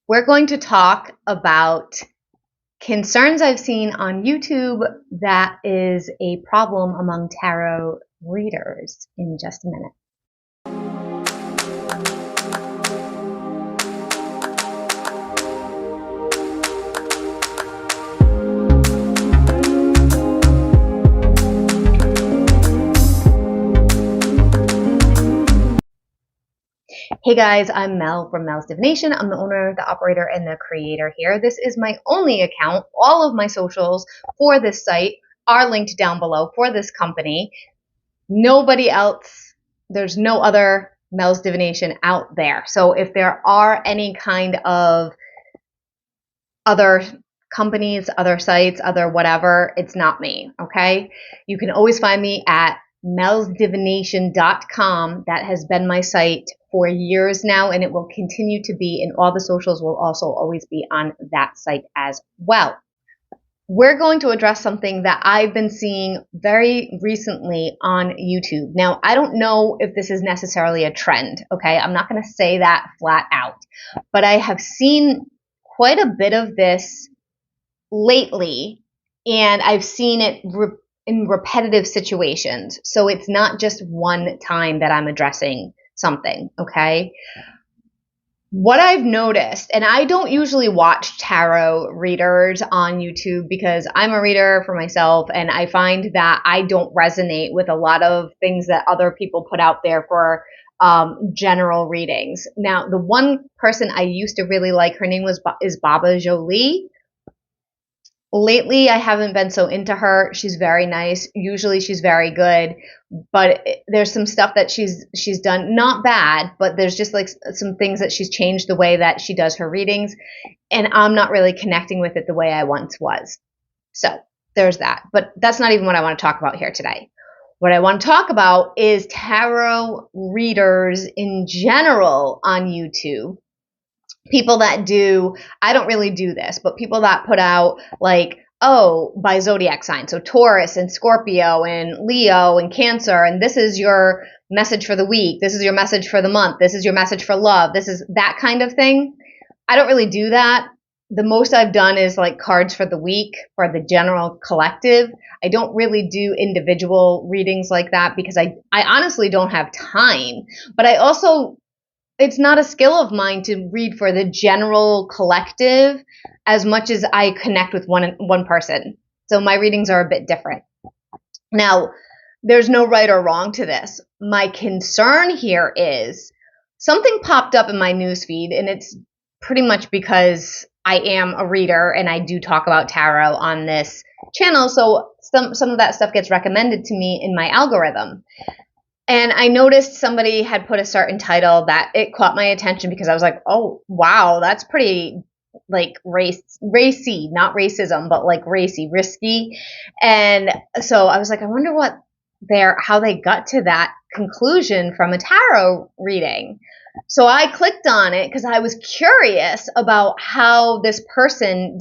We're going to talk about concerns I've seen on YouTube that is a problem among tarot readers in just a minute. Hey guys, I'm Mel from melsdivination. I'm the owner, the operator, and the creator here. This is my only account. All of my socials for this site are linked down below for this company. Nobody else, there's no other melsdivination out there. So if there are any kind of other companies, other sites, other whatever, it's not me, okay? You can always find me at melsdivination.com. That has been my site for years now, and it will continue to be, and all the socials will also always be on that site as well. We're going to address something that I've been seeing very recently on YouTube. Now, I don't know if this is necessarily a trend, okay? I'm not going to say that flat out, but I have seen quite a bit of this lately, and I've seen it in repetitive situations. So it's not just one time that I'm addressing something, okay? What I've noticed, and I don't usually watch tarot readers on YouTube because I'm a reader for myself, and I find that I don't resonate with a lot of things that other people put out there for general readings. Now, the one person I used to really like, her name is Baba Jolie. Lately, I haven't been so into her. She's very nice. Usually she's very good, but there's some stuff that she's done, not bad, but there's just like some things that she's changed the way that she does her readings, and I'm not really connecting with it the way I once was. So there's that, but that's not even what I want to talk about here today. What I want to talk about is tarot readers in general on YouTube. People that do, I don't really do this, but people that put out like, oh, by zodiac sign. So Taurus and Scorpio and Leo and Cancer, and this is your message for the week. This is your message for the month. This is your message for love. This is that kind of thing. I don't really do that. The most I've done is like cards for the week for the general collective. I don't really do individual readings like that because I honestly don't have time. But I also, it's not a skill of mine to read for the general collective as much as I connect with one person. So my readings are a bit different. Now, there's no right or wrong to this. My concern here is something popped up in my newsfeed, and it's pretty much because I am a reader and I do talk about tarot on this channel. So some of that stuff gets recommended to me in my algorithm. And I noticed somebody had put a certain title that it caught my attention because I was like, oh, wow, that's pretty like racy, not racism, but like racy, risky. And so I was like, I wonder how they got to that conclusion from a tarot reading. So I clicked on it because I was curious about how this person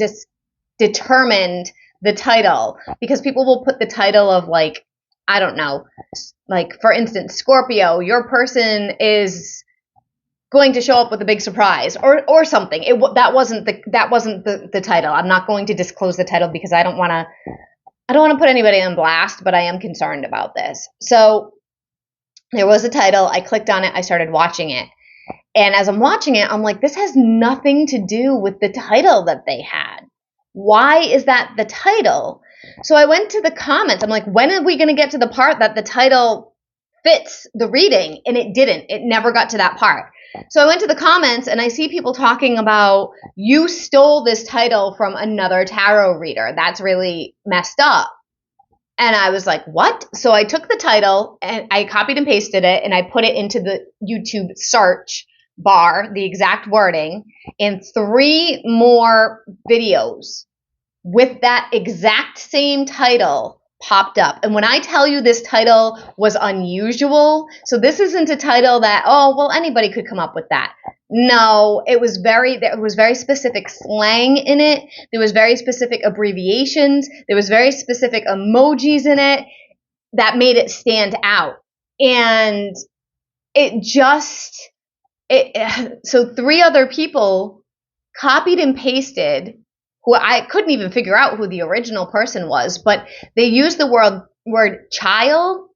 determined the title, because people will put the title of like, I don't know, like for instance, Scorpio, your person is going to show up with a big surprise or something. That wasn't the title. I'm not going to disclose the title because I don't want to put anybody on blast, but I am concerned about this. So there was a title. I clicked on it. I started watching it. And as I'm watching it, I'm like, this has nothing to do with the title that they had. Why is that the title? So I went to the comments. I'm like, when are we going to get to the part that the title fits the reading? And it didn't. It never got to that part. So I went to the comments and I see people talking about, you stole this title from another tarot reader. That's really messed up. And I was like, what? So I took the title and I copied and pasted it and I put it into the YouTube search bar, the exact wording, and 3 more videos with that exact same title popped up. And when I tell you this title was unusual, so this isn't a title that, oh, well, anybody could come up with that. No, there was very specific slang in it. There was very specific abbreviations. There was very specific emojis in it that made it stand out. And so 3 other people copied and pasted, who I couldn't even figure out who the original person was, but they used the word child,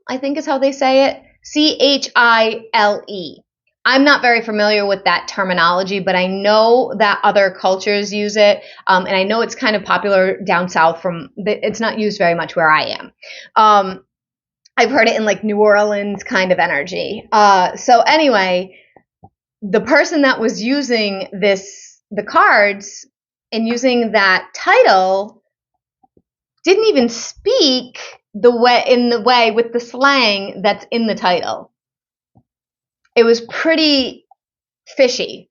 I think is how they say it, Chile. I'm not very familiar with that terminology, but I know that other cultures use it, and I know it's kind of popular down south. It's not used very much where I am. I've heard it in like New Orleans kind of energy. So anyway, the person that was using the cards and using that title didn't even speak in the way with the slang that's in the title. It was pretty fishy.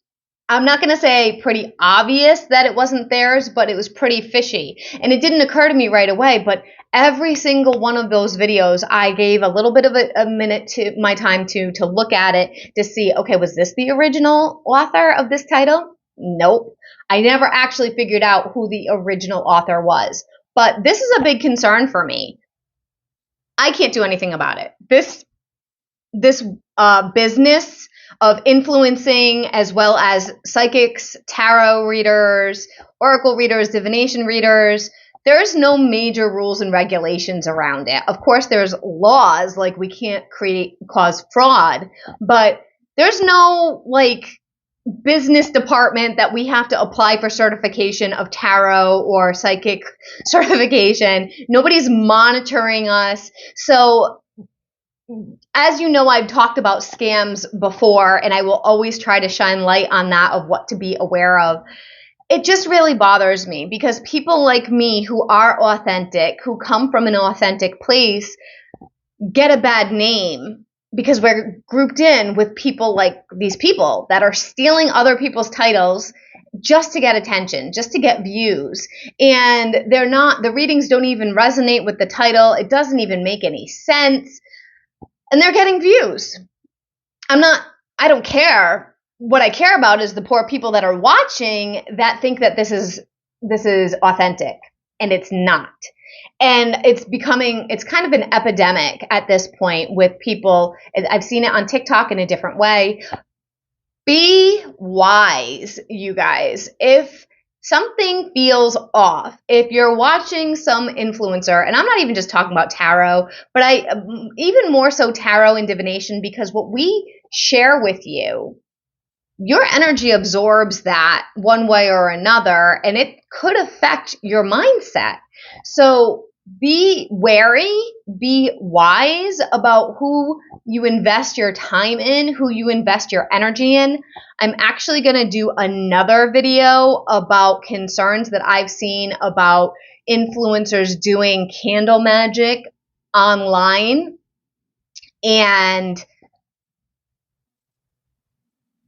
I'm not going to say pretty obvious that it wasn't theirs, but it was pretty fishy. And it didn't occur to me right away, but every single one of those videos, I gave a little bit of a minute to my time to look at it to see, okay, was this the original author of this title? Nope. I never actually figured out who the original author was. But this is a big concern for me. I can't do anything about it. This business of influencing, as well as psychics, tarot readers, oracle readers, divination readers, there's no major rules and regulations around it. Of course, there's laws, like we can't cause fraud, but there's no like business department that we have to apply for certification of tarot or psychic certification. Nobody's monitoring us. So as you know, I've talked about scams before, and I will always try to shine light on that of what to be aware of. It just really bothers me because people like me who are authentic, who come from an authentic place, get a bad name because we're grouped in with people like these people that are stealing other people's titles just to get attention, just to get views. And the readings don't even resonate with the title. It doesn't even make any sense. And they're getting views. I don't care. What I care about is the poor people that are watching that think that this is authentic, and it's not. And it's kind of an epidemic at this point with people. I've seen it on TikTok in a different way. Be wise, you guys. If something feels off, if you're watching some influencer, and I'm not even just talking about tarot, but even more so tarot and divination, because what we share with you, your energy absorbs that one way or another, and it could affect your mindset. So be wary, be wise about who you invest your time in, who you invest your energy in. I'm actually going to do another video about concerns that I've seen about influencers doing candle magic online, and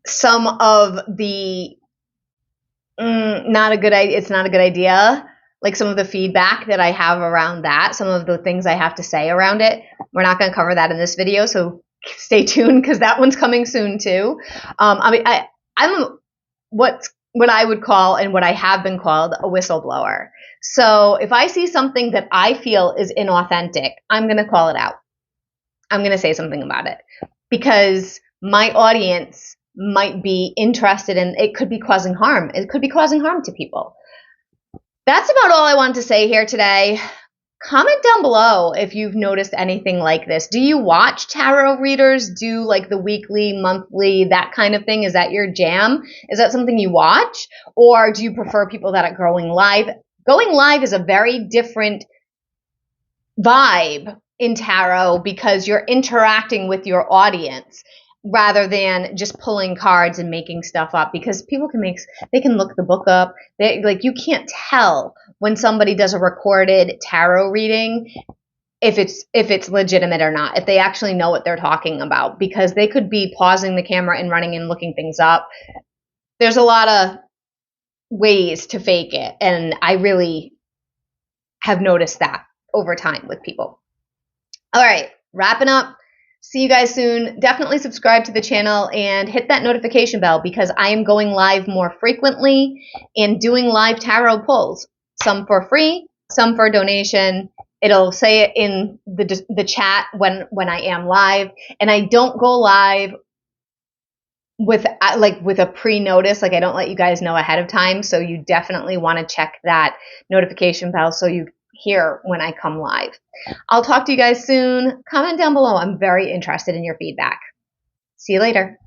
some of the it's not a good idea. Like some of the feedback that I have around that, some of the things I have to say around it. We're not going to cover that in this video, so stay tuned because that one's coming soon too. I'm what I would call, and what I have been called, a whistleblower. So if I see something that I feel is inauthentic, I'm going to call it out. I'm going to say something about it because my audience might be interested in it. Could be causing harm. It could be causing harm to people. That's about all I wanted to say here today. Comment down below if you've noticed anything like this. Do you watch tarot readers do like the weekly, monthly, that kind of thing? Is that your jam? Is that something you watch? Or do you prefer people that are going live? Going live is a very different vibe in tarot because you're interacting with your audience rather than just pulling cards and making stuff up, because people they can look the book up. You can't tell when somebody does a recorded tarot reading if it's legitimate or not, if they actually know what they're talking about, because they could be pausing the camera and running and looking things up. There's a lot of ways to fake it, and I really have noticed that over time with people. All right, wrapping up. See you guys soon. Definitely subscribe to the channel and hit that notification bell because I am going live more frequently and doing live tarot pulls. Some for free, some for donation. It'll say it in the chat when I am live. And I don't go live with a pre-notice. Like I don't let you guys know ahead of time, so you definitely want to check that notification bell so you hear when I come live. I'll talk to you guys soon. Comment down below. I'm very interested in your feedback. See you later.